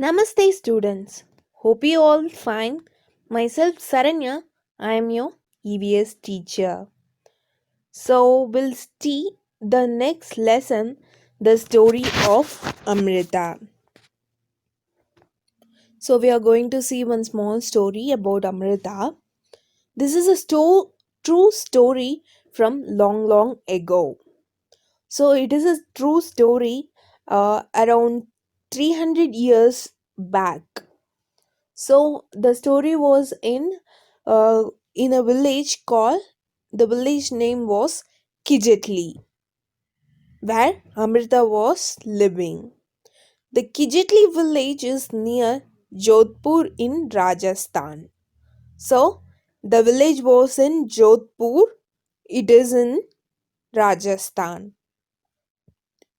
Namaste, students. Hope you all fine. Myself, Saranya. I am your EVS teacher. So, we'll see the next lesson the story of Amrita. So, we are going to see one small story about Amrita. This is a true story from long, long ago. So, it is a true story around 300 years back. So the story was in a village called the village name was Kijetli, where Amrita was living. The Kijetli village is near Jodhpur in Rajasthan. So the village was in Jodhpur. It is in Rajasthan.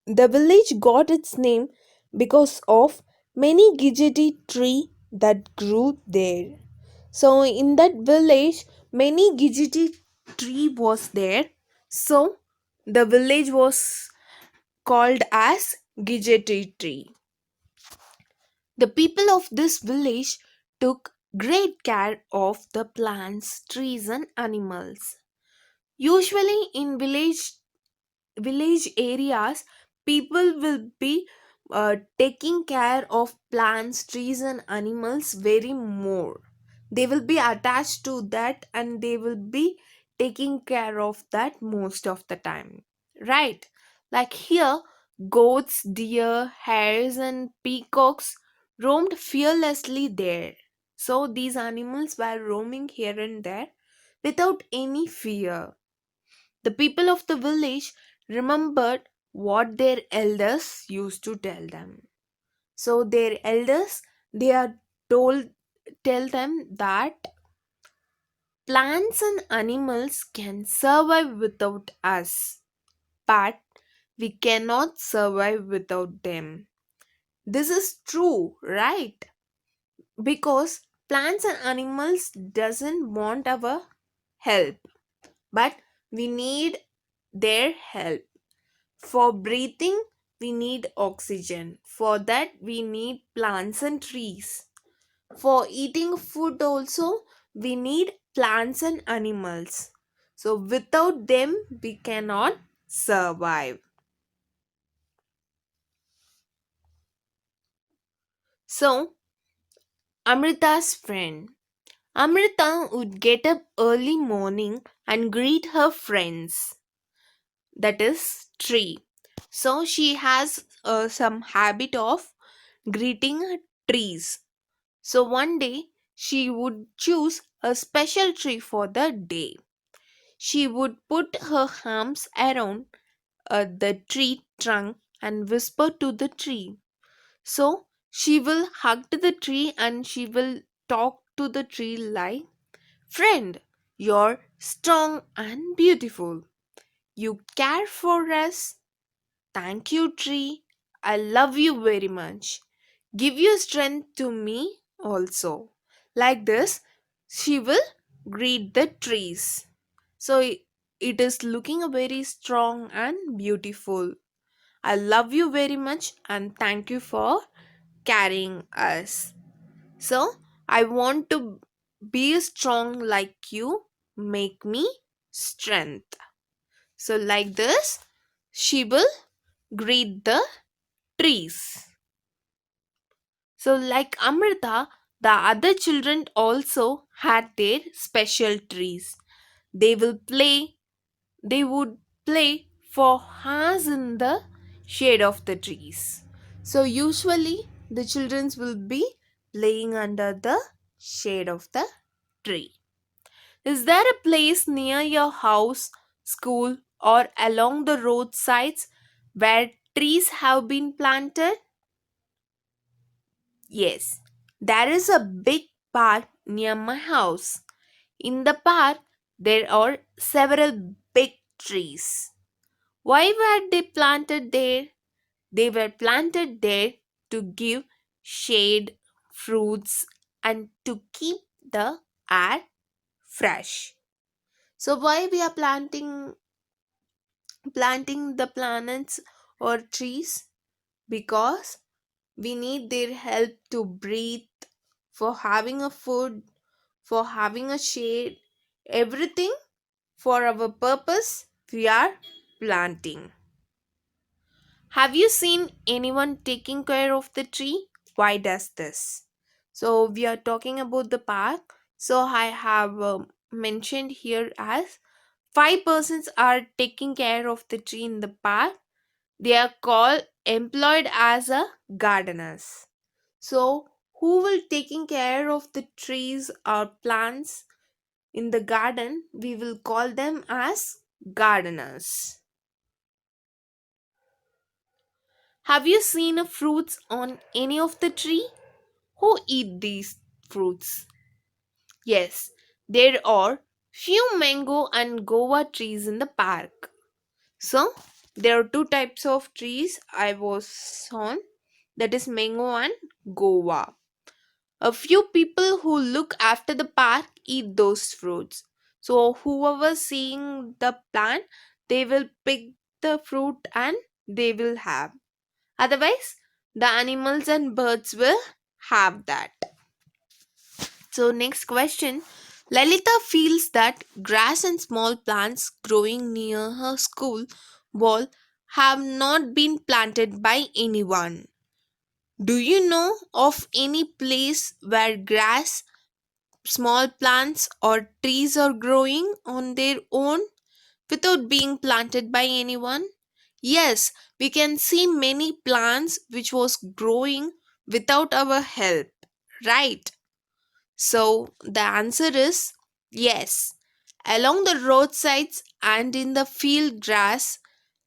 The village got its name because of many Gijeti tree that grew there. So in that village, many Gijeti tree was there. So the village was called as Gijeti tree. The people of this village took great care of the plants, trees, and animals. Usually in village areas, people will be taking care of plants, trees, and animals very more. They will be attached to that and they will be taking care of that most of the time, right? Like here, goats, deer, hares, and peacocks roamed fearlessly there. So these animals were roaming here and there without any fear. The people of the village remembered what their elders used to tell them. So their elders they are told tell them that plants and animals can survive without us, but we cannot survive without them. This is true, right? Because plants and animals doesn't want our help, but we need their help. For breathing, we need oxygen. For that, we need plants and trees. For eating food, also, we need plants and animals. So, without them, we cannot survive. So, Amrita's friend. Amrita would get up early morning and greet her friends. That is, tree. So, she has some habit of greeting trees. So one day she would choose a special tree for the day. She would put her arms around the tree trunk and whisper to the tree. So she will hug to the tree and she will talk to the tree like, "Friend, you're strong and beautiful. You care for us. Thank you, tree. I love you very much. Give your strength to me also." Like this, she will greet the trees. So it is looking very strong and beautiful. I love you very much and thank you for carrying us. So I want to be strong like you. Make me strength. So like this, she will greet the trees. So, like Amrita, the other children also had their special trees. They will play, they would play for hours in the shade of the trees. So, usually the children will be playing under the shade of the tree. Is there a place near your house, school, or along the roadsides where trees have been planted? Yes, there is a big park near my house. In the park, there are several big trees. Why were they planted there? They were planted there to give shade, fruits, and to keep the air fresh. So why we are planting the plants or trees? Because We need their help to breathe, for having a food, for having a shade, everything for our purpose we are planting. Have you seen anyone taking care of the tree? Why does this? So, we are talking about the park. So, I have mentioned here as five persons are taking care of the tree in the park. They are called employed as a gardeners. So, who will taking care of the trees or plants in the garden? We will call them as gardeners. Have you seen a fruits on any of the tree? Who eat these fruits? Yes, there are few mango and guava trees in the park. So there are two types of trees I was on, that is mango and guava. A few people who look after the park eat those fruits. So whoever seeing the plant, they will pick the fruit and they will have. Otherwise, the animals and birds will have that. So, next question. Lalita feels that grass and small plants growing near her school wall have not been planted by anyone. Do you know of any place where grass, small plants, or trees are growing on their own without being planted by anyone? Yes, we can see many plants which was growing without our help, right? So the answer is yes. Along the roadsides and in the field grass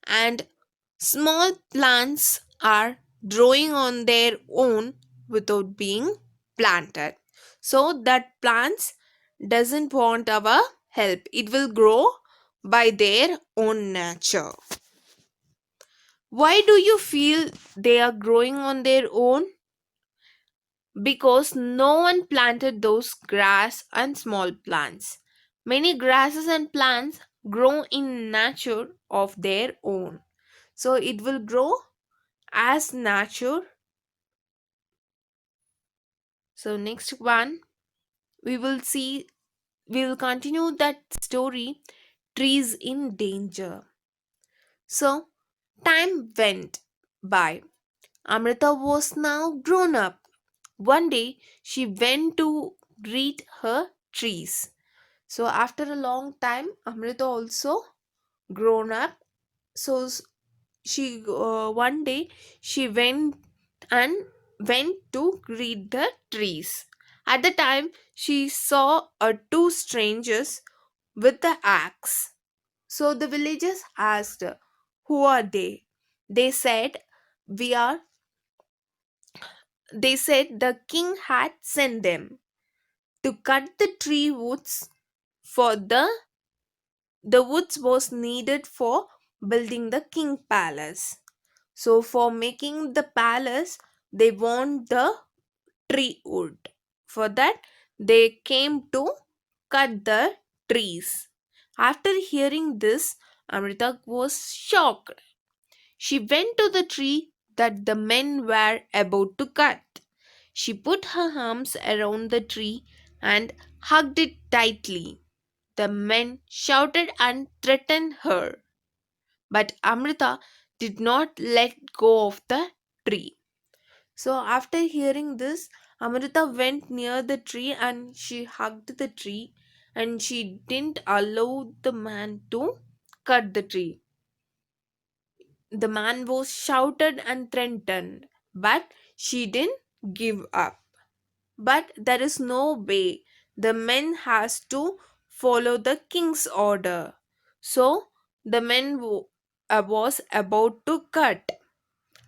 and small plants are growing on their own without being planted. So that plants doesn't want our help. It will grow by their own nature. Why do you feel they are growing on their own? Because no one planted those grass and small plants. Many grasses and plants grow in nature of their own. So it will grow as nature. So next one we will see, we will continue that story, trees in danger. So time went by. Amrita was now grown up. One day she went to greet her trees. So after a long time, Amrita also grown up. So she one day she and went to greet the trees. At the time, she saw two strangers with the axe. So the villagers asked her, "Who are they?" They said, "We are." They said the king had sent them to cut the tree woods for the woods was needed for building the king palace. So for making the palace, they want the tree wood. For that, they came to cut the trees. After hearing this, Amrita was shocked. She went to the tree that the men were about to cut. She put her arms around the tree and hugged it tightly. The men shouted and threatened her, but Amrita did not let go of the tree. So, after hearing this, Amrita went near the tree and she hugged the tree and she didn't allow the man to cut the tree. The man was shouted and threatened, but she didn't give up. But there is no way. The men has to follow the king's order. So the men was about to cut.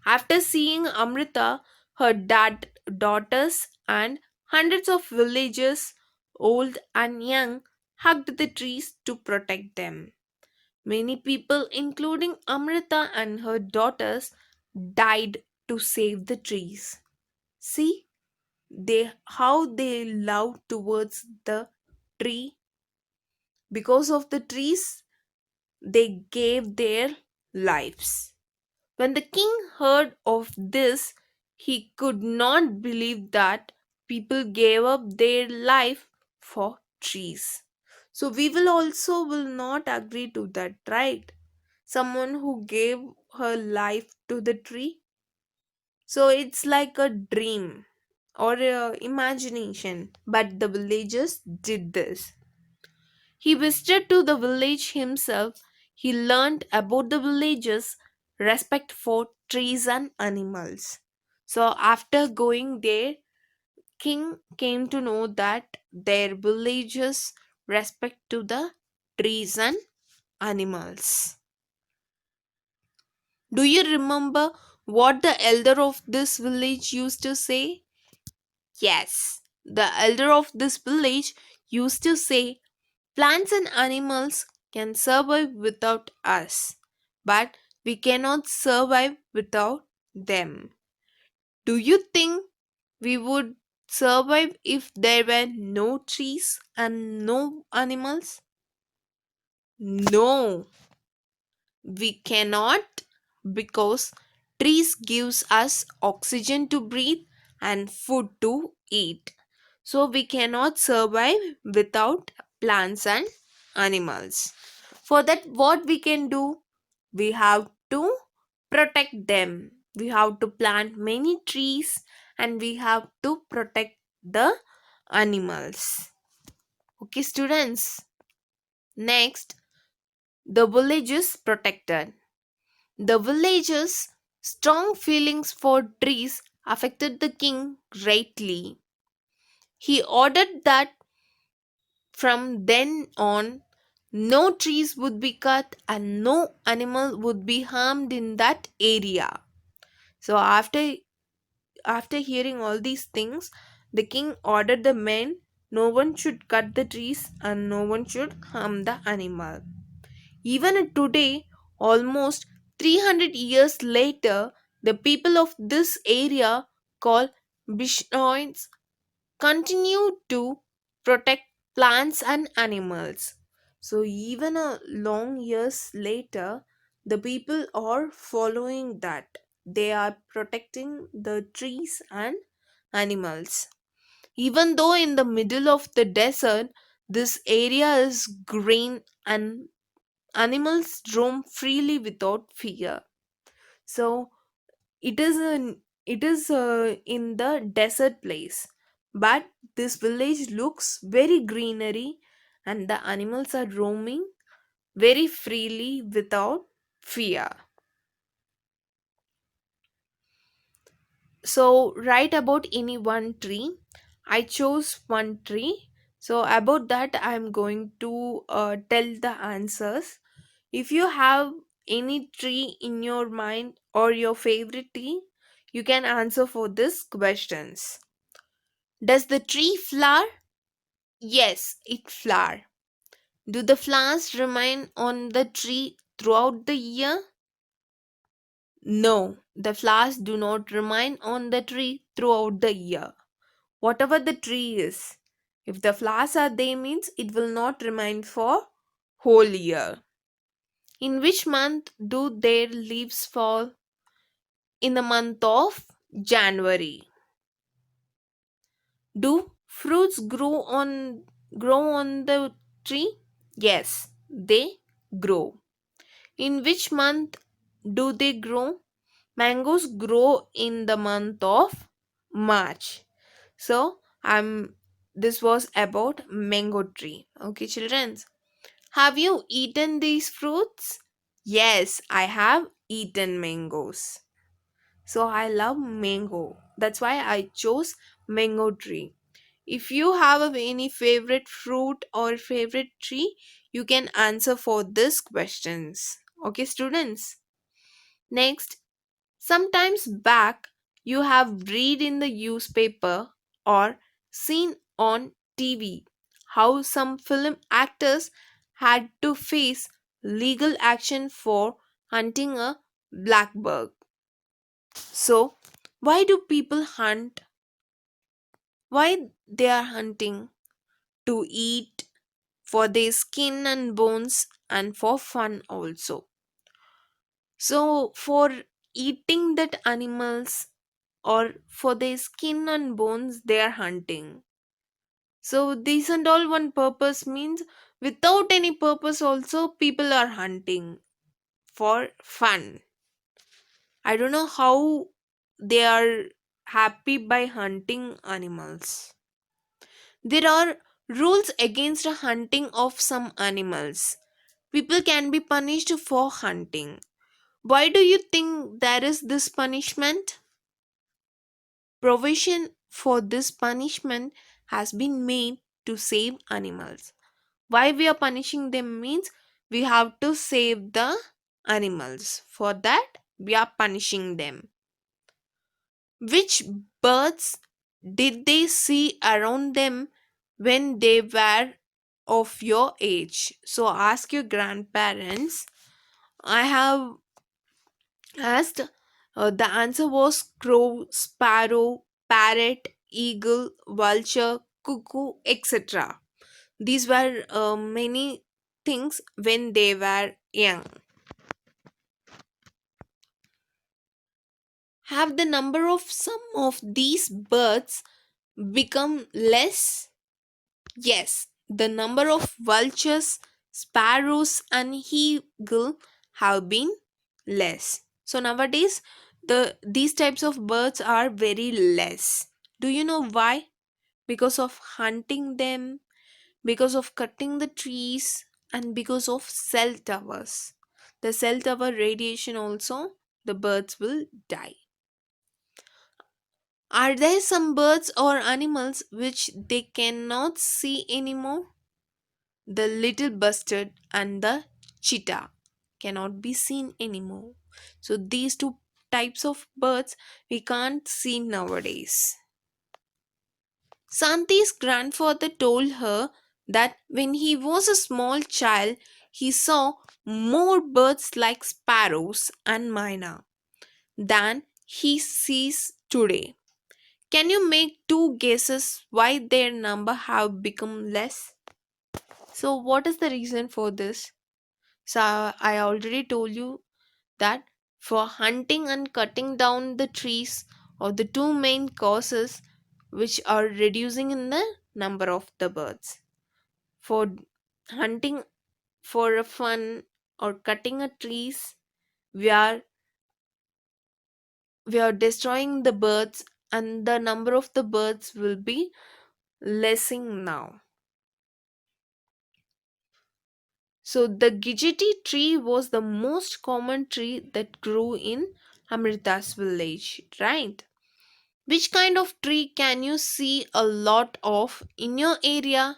After seeing Amrita, her daughters and hundreds of villagers, old and young, hugged the trees to protect them. Many people, including Amrita and her daughters, died to save the trees. See, they how they love towards the tree. Because of the trees, they gave their lives. When the king heard of this, He could not believe that people gave up their life for trees. So we will not agree to that, right? Someone who gave her life to the tree. So it's like a dream or a imagination, but the villagers did this. He visited to the village himself. He learned about the villagers' respect for trees and animals. So after going there, King came to know that their villagers respect to the trees and animals. Do you remember what the elder of this village used to say? Yes, the elder of this village used to say, plants and animals can survive without us, but we cannot survive without them. Do you think we would survive if there were no trees and no animals? No, we cannot, because trees gives us oxygen to breathe and food to eat. So we cannot survive without plants and animals. For that, what we can do? We have to protect them. We have to plant many trees and we have to protect the animals. Okay, students. Next, the village is protected. The village's strong feelings for trees affected the king greatly. He ordered that from then on, no trees would be cut and no animal would be harmed in that area. So after hearing all these things, the king ordered the men no one should cut the trees and no one should harm the animal. Even today, almost 300 years later, the people of this area called Bishnois continue to protect plants and animals. So even a long years later, the people are following that. They are protecting the trees and animals. Even though in the middle of the desert, this area is green and animals roam freely without fear. So it is in the desert place, but this village looks very greenery and the animals are roaming very freely without fear. So write about any one tree. I chose one tree. So about that I'm going to tell the answers. If you have any tree in your mind or your favorite tree, you can answer for these questions. Does the tree flower? Yes, it flower. Do the flowers remain on the tree throughout the year? No, the flowers do not remain on the tree throughout the year. Whatever the tree is, if the flowers are there means it will not remain for whole year. In which month do their leaves fall? In the month of January. Do fruits grow on the tree? Yes, they grow. In which month do they grow? Mangoes grow in the month of March. So, this was about mango tree. Okay, children. Have you eaten these fruits? Yes, I have eaten mangoes. So I love mango. That's why I chose mango tree. If you have any favorite fruit or favorite tree, you can answer for these questions. Okay, students. Next, sometimes back you have read in the newspaper or seen on TV how some film actors had to face legal action for hunting a blackbird. So, why do people hunt? Why they are hunting? To eat, for their skin and bones, and for fun also. So, for eating that animals, or for their skin and bones they are hunting. So these and all one purpose means without any purpose also people are hunting for fun. I don't know how they are happy by hunting animals. There are rules against the hunting of some animals. People can be punished for hunting. Why do you think there is this punishment? Provision for this punishment has been made to save animals. Why we are punishing them means we have to save the animals. For that, we are punishing them. Which birds did they see around them when they were of your age? So ask your grandparents. I have asked. The answer was crow, sparrow, parrot, eagle, vulture, cuckoo, etc. These were many things when they were young. Have the number of some of these birds become less? Yes, the number of vultures, sparrows, and eagle have been less. So nowadays, these types of birds are very less. Do you know why? Because of hunting them, because of cutting the trees, and because of cell towers. The cell tower radiation also, the birds will die. Are there some birds or animals which they cannot see anymore? The little bustard and the cheetah cannot be seen anymore. So these two types of birds we can't see nowadays. Santi's grandfather told her that when he was a small child, he saw more birds like sparrows and myna than he sees today. Can you make two guesses why their number have become less? So what is the reason for this? So I already told you that for hunting and cutting down the trees are the two main causes which are reducing in the number of the birds. For hunting for a fun or cutting a trees, we are we are destroying the birds and the number of the birds will be lessing now. So the Gijiti tree was the most common tree that grew in Amrita's village, right? Which kind of tree can you see a lot of in your area?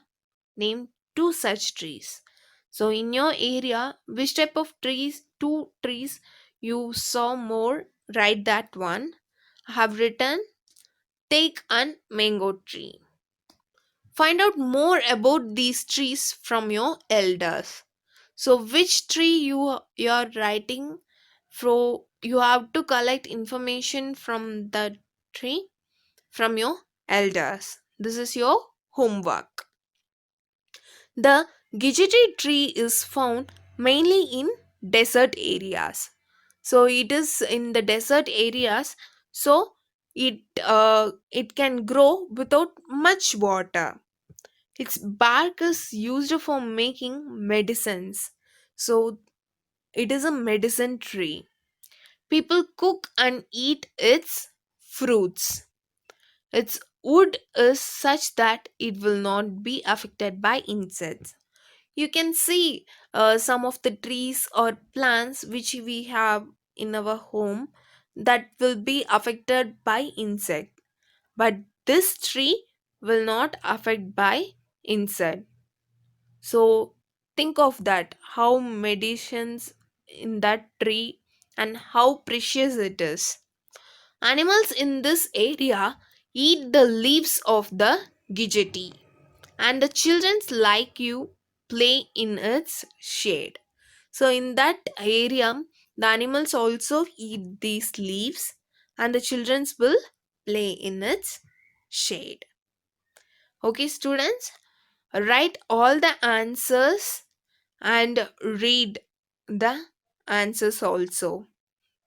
Name two such trees. So in your area, which type of trees, two trees you saw more? Write that one. I have written take and mango tree. Find out more about these trees from your elders. So which tree you are writing for, you have to collect information from the tree from your elders. This is your homework. The Gijiti tree is found mainly in desert areas. So it is in the desert areas. So it can grow without much water. Its bark is used for making medicines. So it is a medicine tree. People cook and eat its fruits. Its wood is such that it will not be affected by insects. You can see some of the trees or plants which we have in our home that will be affected by insect, but this tree will not affect by insect. So think of that, how medicines in that tree and how precious it is. Animals in this area eat the leaves of the gijeti, and the children's like you play in its shade. So in that area, the animals also eat these leaves, and the children's will play in its shade. Okay, students, write all the answers and read the answers also.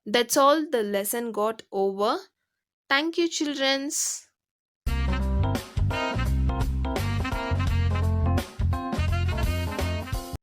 That's all, the lesson got over. Thank you, childrens.